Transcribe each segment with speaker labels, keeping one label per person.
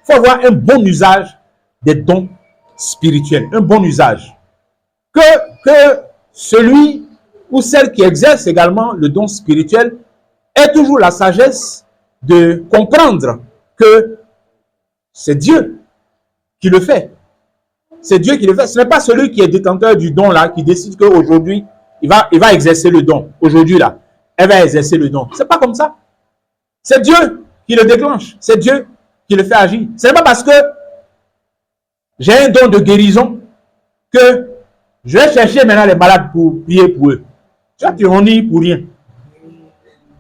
Speaker 1: faut avoir un bon usage des dons spirituels, un bon usage. Que celui ou celle qui exerce également le don spirituel ait toujours la sagesse de comprendre que c'est Dieu qui le fait. C'est Dieu qui le fait. Ce n'est pas celui qui est détenteur du don là qui décide qu'aujourd'hui, il va exercer le don. Aujourd'hui là, elle va exercer le don. C'est pas comme ça. C'est Dieu qui le déclenche. C'est Dieu qui le fait agir. Ce n'est pas parce que j'ai un don de guérison que je vais chercher maintenant les malades pour prier pour eux. Tu vas te réunir pour rien.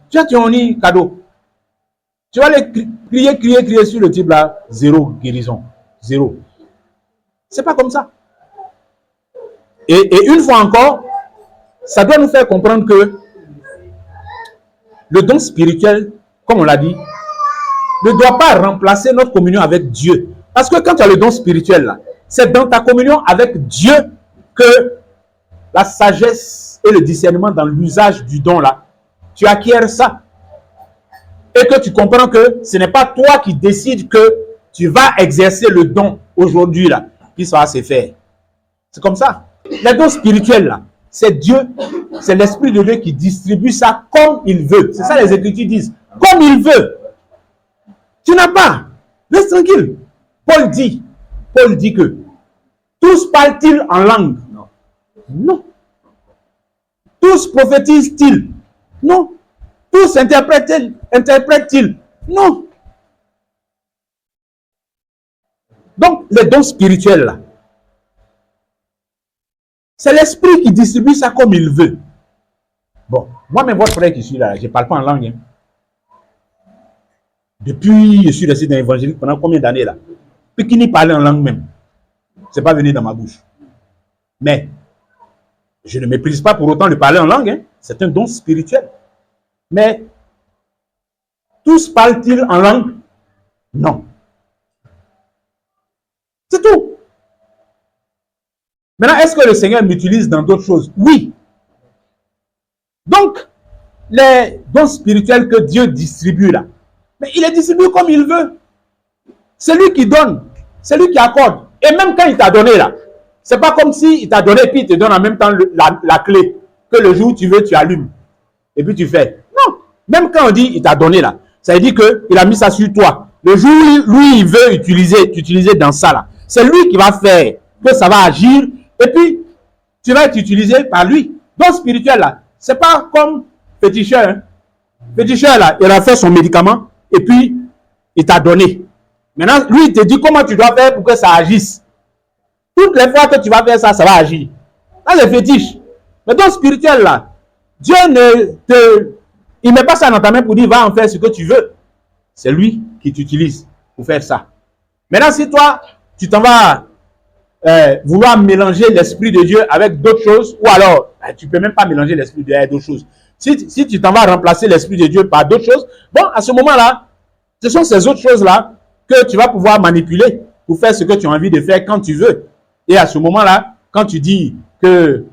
Speaker 1: Tu vas te réunir cadeau. Tu vas les crier sur le type là, zéro guérison. Zéro. C'est pas comme ça. Et une fois encore, ça doit nous faire comprendre que le don spirituel, comme on l'a dit, ne doit pas remplacer notre communion avec Dieu. Parce que quand tu as le don spirituel là, c'est dans ta communion avec Dieu que la sagesse et le discernement dans l'usage du don là, tu acquiers ça. Et que tu comprends que ce n'est pas toi qui décides que tu vas exercer le don aujourd'hui là, qui ça va se faire. C'est comme ça. Les dons spirituels là, c'est Dieu, c'est l'Esprit de Dieu qui distribue ça comme il veut. C'est ça les Écritures disent. Comme il veut. Tu n'as pas. Reste tranquille. Paul dit que tous parlent-ils en langue? Non. Tous prophétisent-ils? Non. Tous interprètent-ils? Non. Donc, les dons spirituels, là, c'est l'Esprit qui distribue ça comme il veut. Bon, moi-même, votre frère qui suis là, je ne parle pas en langue. Hein. Depuis, je suis resté dans l'évangélique pendant combien d'années là? Puis qui n'y parlait en langue même. Ce n'est pas venu dans ma bouche. Mais, je ne méprise pas pour autant le parler en langue. Hein. C'est un don spirituel. Mais, tous parlent-ils en langue? Non. C'est tout. Maintenant, est-ce que le Seigneur m'utilise dans d'autres choses? Oui. Donc, les dons spirituels que Dieu distribue là, mais il les distribue comme il veut. C'est lui qui donne, c'est lui qui accorde. Et même quand il t'a donné là, c'est pas comme si il t'a donné puis il te donne en même temps la clé, que le jour où tu veux, tu allumes. Et puis tu fais. Non. Même quand on dit il t'a donné là, ça veut dire qu'il a mis ça sur toi. Le jour où lui, il veut t'utiliser dans ça là, c'est lui qui va faire que ça va agir. Et puis, tu vas être utilisé par lui. Donc, spirituel là, c'est pas comme féticheur. Hein. Féticheur là, il a fait son médicament et puis il t'a donné. Maintenant, lui, il te dit comment tu dois faire pour que ça agisse. Toutes les fois que tu vas faire ça, ça va agir. Là, c'est fétiche. Mais donc, spirituel là, Dieu il ne met pas ça dans ta main pour dire va en faire ce que tu veux. C'est lui qui t'utilise pour faire ça. Maintenant, si toi, tu t'en vas vouloir mélanger l'Esprit de Dieu avec d'autres choses, ou alors, tu ne peux même pas mélanger l'Esprit de Dieu avec d'autres choses. Si tu t'en vas remplacer l'Esprit de Dieu par d'autres choses, bon, à ce moment-là, ce sont ces autres choses-là que tu vas pouvoir manipuler pour faire ce que tu as envie de faire quand tu veux. Et à ce moment-là, quand tu dis que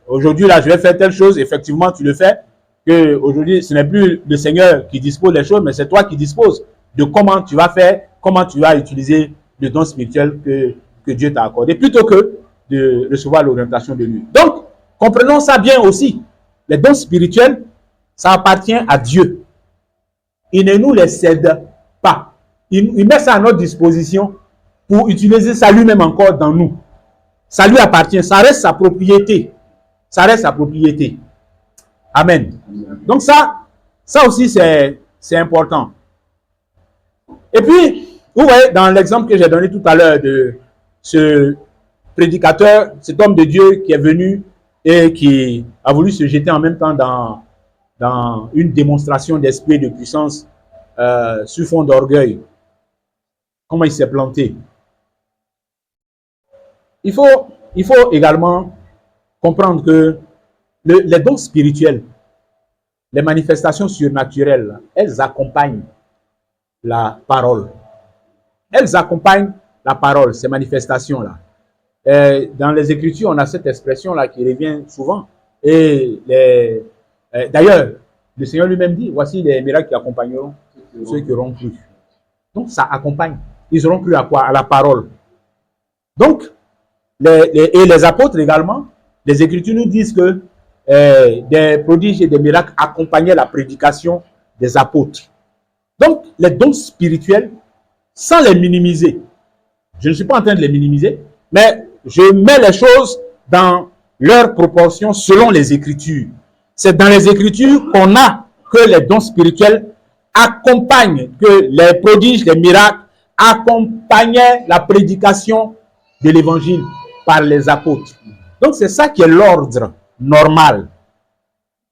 Speaker 1: aujourd'hui, là, je vais faire telle chose, effectivement, tu le fais, que aujourd'hui, ce n'est plus le Seigneur qui dispose des choses, mais c'est toi qui disposes de comment tu vas faire, comment tu vas utiliser le don spirituel que Dieu t'a accordé, plutôt que de recevoir l'orientation de lui. Donc, comprenons ça bien aussi. Les dons spirituels, ça appartient à Dieu. Il ne nous les cède pas. Il met ça à notre disposition pour utiliser ça lui-même encore dans nous. Ça lui appartient, ça reste sa propriété. Ça reste sa propriété. Amen. Donc ça aussi c'est important. Et puis, vous voyez, dans l'exemple que j'ai donné tout à l'heure de ce prédicateur, cet homme de Dieu qui est venu et qui a voulu se jeter en même temps dans une démonstration d'esprit de puissance sur fond d'orgueil. Comment il s'est planté? Il faut également comprendre que les dons spirituels, les manifestations surnaturelles, elles accompagnent la parole. Elles accompagnent la parole, ces manifestations-là. Dans les Écritures, on a cette expression-là qui revient souvent. Et d'ailleurs, le Seigneur lui-même dit, voici les miracles qui accompagneront ceux qui auront cru. Donc, ça accompagne. Ils auront cru à quoi? À la parole. Donc, et les apôtres également, les Écritures nous disent que des prodiges et des miracles accompagnaient la prédication des apôtres. Donc, les dons spirituels, sans les minimiser, je ne suis pas en train de les minimiser, mais je mets les choses dans leur proportion selon les Écritures. C'est dans les Écritures qu'on a que les dons spirituels accompagnent, que les prodiges, les miracles accompagnaient la prédication de l'Évangile par les apôtres. Donc, c'est ça qui est l'ordre normal.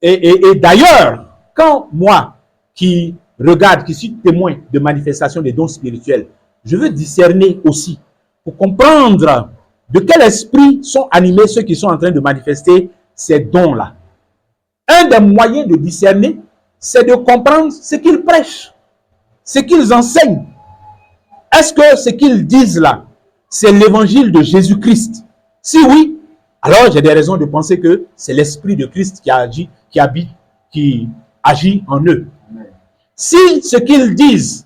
Speaker 1: Et d'ailleurs, quand moi, qui regarde, qui suis témoin de manifestation des dons spirituels, je veux discerner aussi pour comprendre de quel esprit sont animés ceux qui sont en train de manifester ces dons-là. Un des moyens de discerner, c'est de comprendre ce qu'ils prêchent, ce qu'ils enseignent. Est-ce que ce qu'ils disent là, c'est l'évangile de Jésus-Christ? Si oui, alors j'ai des raisons de penser que c'est l'esprit de Christ qui agit, qui agit en eux. Si ce qu'ils disent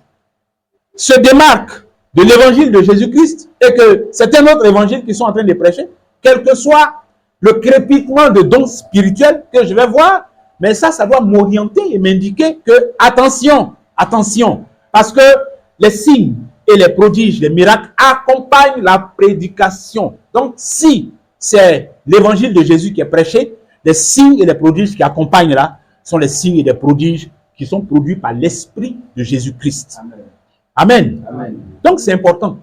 Speaker 1: se démarque de l'évangile de Jésus-Christ et que c'est un autre évangile qu'ils sont en train de prêcher, quel que soit le crépitement de dons spirituels que je vais voir, mais ça doit m'orienter et m'indiquer que attention, attention, parce que les signes et les prodiges, les miracles accompagnent la prédication. Donc, si c'est l'évangile de Jésus qui est prêché, les signes et les prodiges qui accompagnent là sont les signes et les prodiges qui sont produits par l'Esprit de Jésus-Christ. Amen. Amen. Donc, c'est important.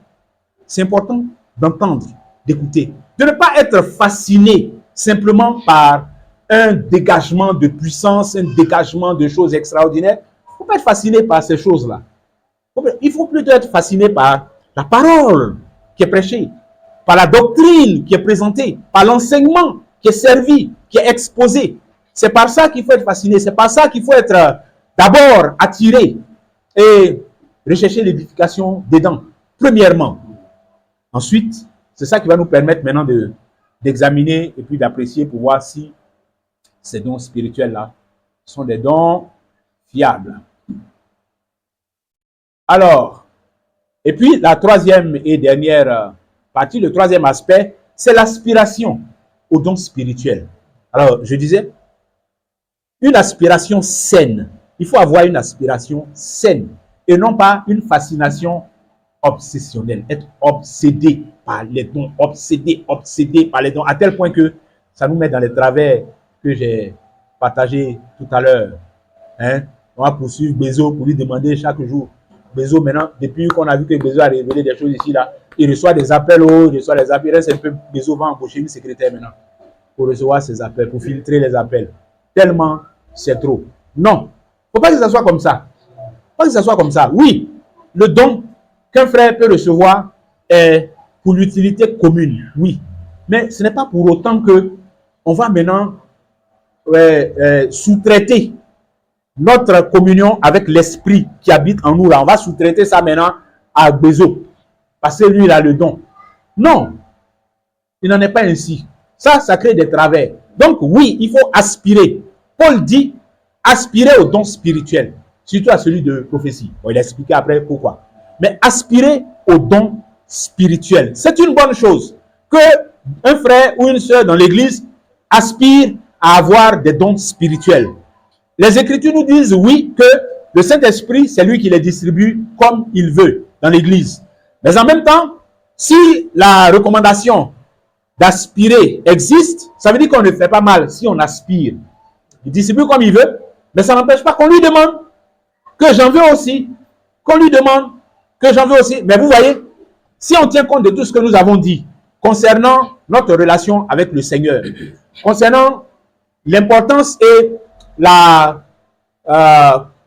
Speaker 1: C'est important d'entendre, d'écouter, de ne pas être fasciné simplement par un dégagement de puissance, un dégagement de choses extraordinaires. Il ne faut pas être fasciné par ces choses-là. Il faut plutôt être fasciné par la parole qui est prêchée, par la doctrine qui est présentée, par l'enseignement qui est servi, qui est exposé. C'est par ça qu'il faut être fasciné, c'est par ça qu'il faut être d'abord attiré et rechercher l'édification des dents, premièrement. Ensuite, c'est ça qui va nous permettre maintenant d'examiner et puis d'apprécier pour voir si ces dons spirituels-là sont des dons fiables. Alors, et puis la troisième et dernière partie, le troisième aspect, c'est l'aspiration aux dons spirituels. Alors, je disais, une aspiration saine. Il faut avoir une aspiration saine et non pas une fascination obsessionnelle, être obsédé par les dons, obsédé par les dons, à tel point que ça nous met dans les travers que j'ai partagé tout à l'heure. Hein? On va poursuivre Bézo pour lui demander chaque jour. Bézo, maintenant, depuis qu'on a vu que Bézo a révélé des choses ici, là, il reçoit des appels, il reçoit des appels. C'est un peu, Bézo va embaucher une secrétaire maintenant pour recevoir ses appels, pour filtrer les appels. Tellement c'est trop. Non, il ne faut pas que ça soit comme ça. Pas que ça soit comme ça. Oui, le don qu'un frère peut recevoir est pour l'utilité commune, oui. Mais ce n'est pas pour autant que on va maintenant sous-traiter notre communion avec l'esprit qui habite en nous là. On va sous-traiter ça maintenant à Bézo. Parce que lui, il a le don. Non, il n'en est pas ainsi. Ça crée des travers. Donc oui, il faut aspirer. Paul dit aspirer au don spirituel, surtout à celui de prophétie. Bon, il a expliqué après pourquoi. Mais aspirer au don spirituel, c'est une bonne chose. Que un frère ou une sœur dans l'église aspire à avoir des dons spirituels. Les Écritures nous disent oui que le Saint-Esprit, c'est lui qui les distribue comme il veut dans l'église. Mais en même temps, si la recommandation d'aspirer existe, ça veut dire qu'on ne fait pas mal si on aspire. Il distribue comme il veut, mais ça n'empêche pas qu'on lui demande que j'en veux aussi, qu'on lui demande que j'en veux aussi. Mais vous voyez, si on tient compte de tout ce que nous avons dit concernant notre relation avec le Seigneur, concernant l'importance et la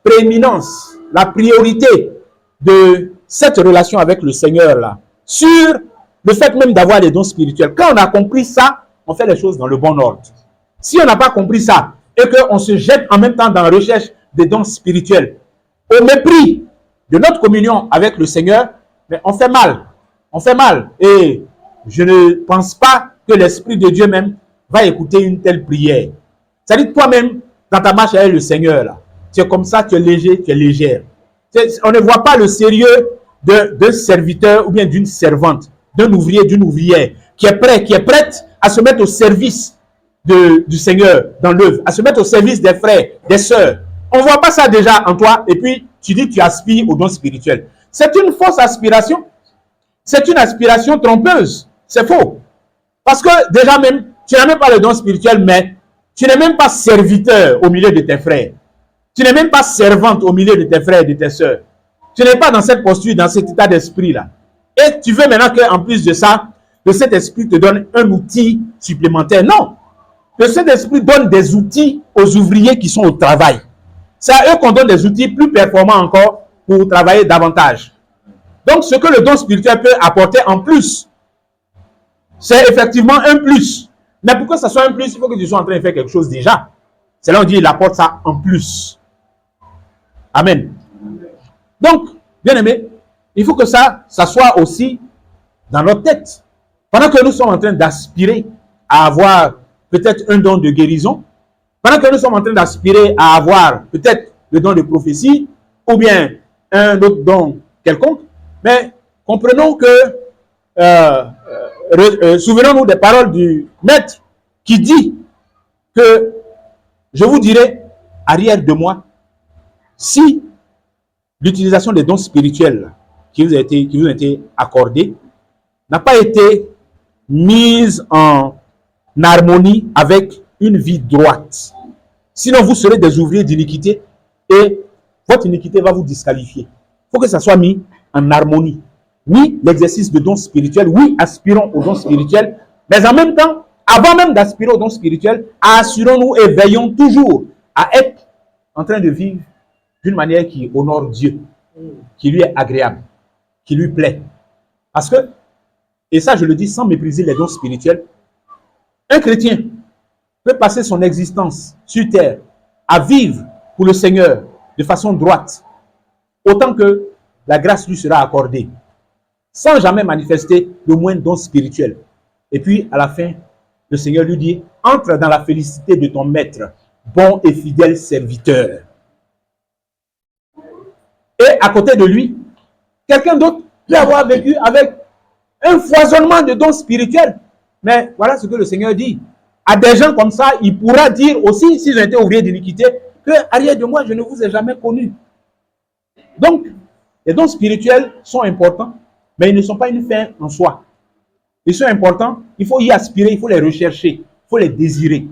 Speaker 1: prééminence, la priorité de cette relation avec le Seigneur-là, sur le fait même d'avoir des dons spirituels. Quand on a compris ça, on fait les choses dans le bon ordre. Si on n'a pas compris ça, et qu'on se jette en même temps dans la recherche des dons spirituels, au mépris de notre communion avec le Seigneur, mais on fait mal. On fait mal. Et je ne pense pas que l'Esprit de Dieu même va écouter une telle prière. C'est-à-dire toi-même, dans ta marche avec le Seigneur, là, tu es comme ça, tu es léger, tu es légère. On ne voit pas le sérieux d'un serviteur ou bien d'une servante, d'un ouvrier, d'une ouvrière, qui est prêt, qui est prête à se mettre au service du Seigneur dans l'œuvre, à se mettre au service des frères, des sœurs. On ne voit pas ça déjà en toi et puis tu dis que tu aspires au don spirituel. C'est une fausse aspiration. C'est une aspiration trompeuse. C'est faux. Parce que déjà même, tu n'as même pas le don spirituel, mais tu n'es même pas serviteur au milieu de tes frères. Tu n'es même pas servante au milieu de tes frères et de tes sœurs. Tu n'es pas dans cette posture, dans cet état d'esprit-là. Et tu veux maintenant qu'en plus de ça, que cet esprit te donne un outil supplémentaire. Non. Que cet esprit donne des outils aux ouvriers qui sont au travail. C'est à eux qu'on donne des outils plus performants encore pour travailler davantage. Donc, ce que le don spirituel peut apporter en plus, c'est effectivement un plus. Mais pour que ça soit un plus, il faut que tu sois en train de faire quelque chose déjà. C'est là où on dit il apporte ça en plus. Amen. Donc, bien aimé, il faut que ça soit aussi dans notre tête. Pendant que nous sommes en train d'aspirer à avoir peut-être un don de guérison, pendant que nous sommes en train d'aspirer à avoir peut-être le don de prophétie ou bien un autre don quelconque, mais comprenons que, souvenons-nous des paroles du Maître qui dit que je vous dirai arrière de moi si l'utilisation des dons spirituels qui vous ont été accordés n'a pas été mise en harmonie avec une vie droite. Sinon, vous serez des ouvriers d'iniquité et votre iniquité va vous disqualifier. Il faut que ça soit mis en harmonie. Oui, l'exercice de dons spirituels, oui, aspirons aux dons spirituels, mais en même temps, avant même d'aspirer aux dons spirituels, assurons-nous et veillons toujours à être en train de vivre d'une manière qui honore Dieu, qui lui est agréable, qui lui plaît. Parce que, et ça je le dis sans mépriser les dons spirituels, un chrétien peut passer son existence sur terre à vivre pour le Seigneur de façon droite, autant que la grâce lui sera accordée, sans jamais manifester le moindre don spirituel. Et puis, à la fin, le Seigneur lui dit, entre dans la félicité de ton maître, bon et fidèle serviteur. Et à côté de lui, quelqu'un d'autre peut avoir vécu avec un foisonnement de dons spirituels. Mais voilà ce que le Seigneur dit. À des gens comme ça, il pourra dire aussi, s'ils ont été ouvriers d'iniquité, que arrière de moi, je ne vous ai jamais connu. Donc, les dons spirituels sont importants, mais ils ne sont pas une fin en soi. Ils sont importants, il faut y aspirer, il faut les rechercher, il faut les désirer.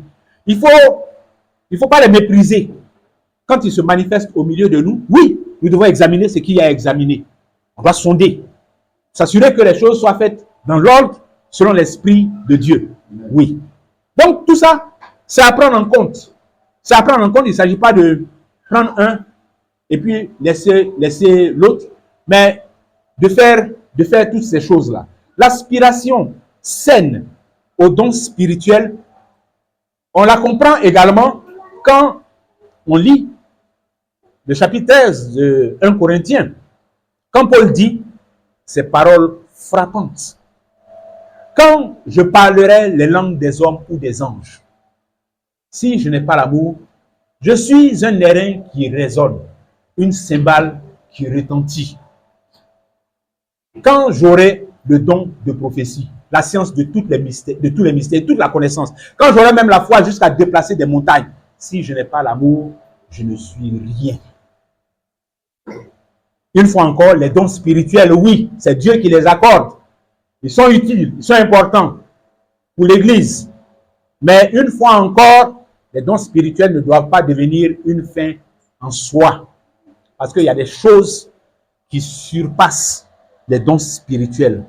Speaker 1: Il faut pas les mépriser. Quand ils se manifestent au milieu de nous, oui, nous devons examiner ce qu'il y a à examiner. On doit sonder, s'assurer que les choses soient faites dans l'ordre, selon l'Esprit de Dieu. Oui. Donc, tout ça, c'est à prendre en compte. C'est à prendre en compte, il ne s'agit pas de prendre un et puis laisser l'autre, mais de faire toutes ces choses-là. L'aspiration saine aux dons spirituels, on la comprend également quand on lit le chapitre 13 de 1 Corinthiens, quand Paul dit ces paroles frappantes. Quand je parlerai les langues des hommes ou des anges, si je n'ai pas l'amour, je suis un airain qui résonne, une cymbale qui retentit. Quand j'aurai le don de prophétie, la science de tous les mystères, toute la connaissance, quand j'aurai même la foi jusqu'à déplacer des montagnes, si je n'ai pas l'amour, je ne suis rien. Une fois encore, les dons spirituels, oui, c'est Dieu qui les accorde. Ils sont utiles, ils sont importants pour l'Église. Mais une fois encore, les dons spirituels ne doivent pas devenir une fin en soi. Parce qu'il y a des choses qui surpassent les dons spirituels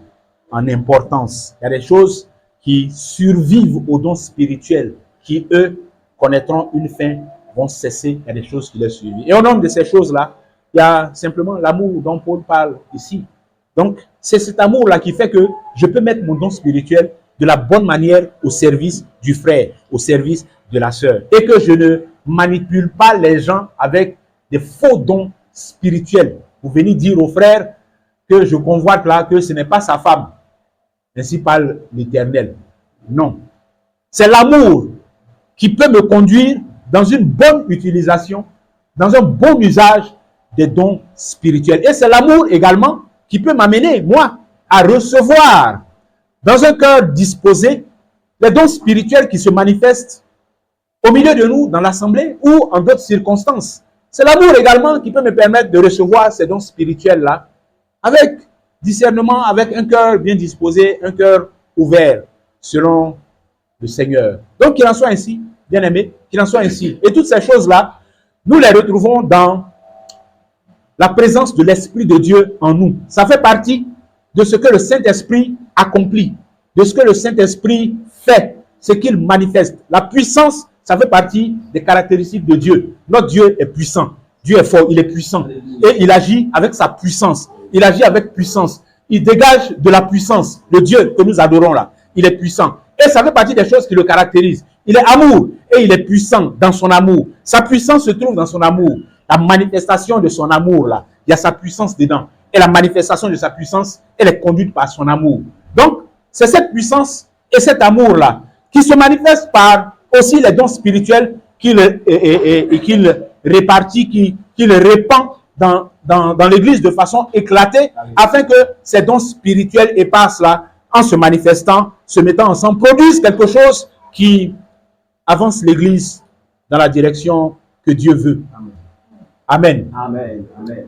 Speaker 1: en importance. Il y a des choses qui survivent aux dons spirituels, qui, eux, connaîtront une fin, vont cesser. Il y a des choses qui les suivent. Et au nom de ces choses-là, il y a simplement l'amour dont Paul parle ici. Donc, c'est cet amour-là qui fait que je peux mettre mon don spirituel de la bonne manière au service du frère, au service de la sœur. Et que je ne manipule pas les gens avec des faux dons spirituels. Pour venir dire au frère que je convoite là, que ce n'est pas sa femme. Ainsi parle l'Éternel. Non. C'est l'amour qui peut me conduire dans une bonne utilisation, dans un bon usage des dons spirituels. Et c'est l'amour également qui peut m'amener, moi, à recevoir dans un cœur disposé les dons spirituels qui se manifestent au milieu de nous, dans l'assemblée ou en d'autres circonstances. C'est l'amour également qui peut me permettre de recevoir ces dons spirituels-là avec discernement, avec un cœur bien disposé, un cœur ouvert selon le Seigneur. Donc, qu'il en soit ainsi, bien-aimé, qu'il en soit ainsi. Et toutes ces choses-là, nous les retrouvons dans la présence de l'Esprit de Dieu en nous. Ça fait partie de ce que le Saint-Esprit accomplit, de ce que le Saint-Esprit fait, ce qu'il manifeste. La puissance, ça fait partie des caractéristiques de Dieu. Notre Dieu est puissant. Dieu est fort, il est puissant. Et il agit avec sa puissance. Il agit avec puissance. Il dégage de la puissance. Le Dieu que nous adorons là, il est puissant. Et ça fait partie des choses qui le caractérisent. Il est amour et il est puissant dans son amour. Sa puissance se trouve dans son amour. La manifestation de son amour là, il y a sa puissance dedans. Et la manifestation de sa puissance, elle est conduite par son amour. Donc, c'est cette puissance et cet amour là qui se manifeste par aussi les dons spirituels qu'il répartit, qu'il répand dans l'Église de façon éclatée, afin que ces dons spirituels épassent là, en se manifestant, se mettant ensemble, produisent quelque chose qui avance l'Église dans la direction que Dieu veut. Amen.
Speaker 2: Amen. Amen.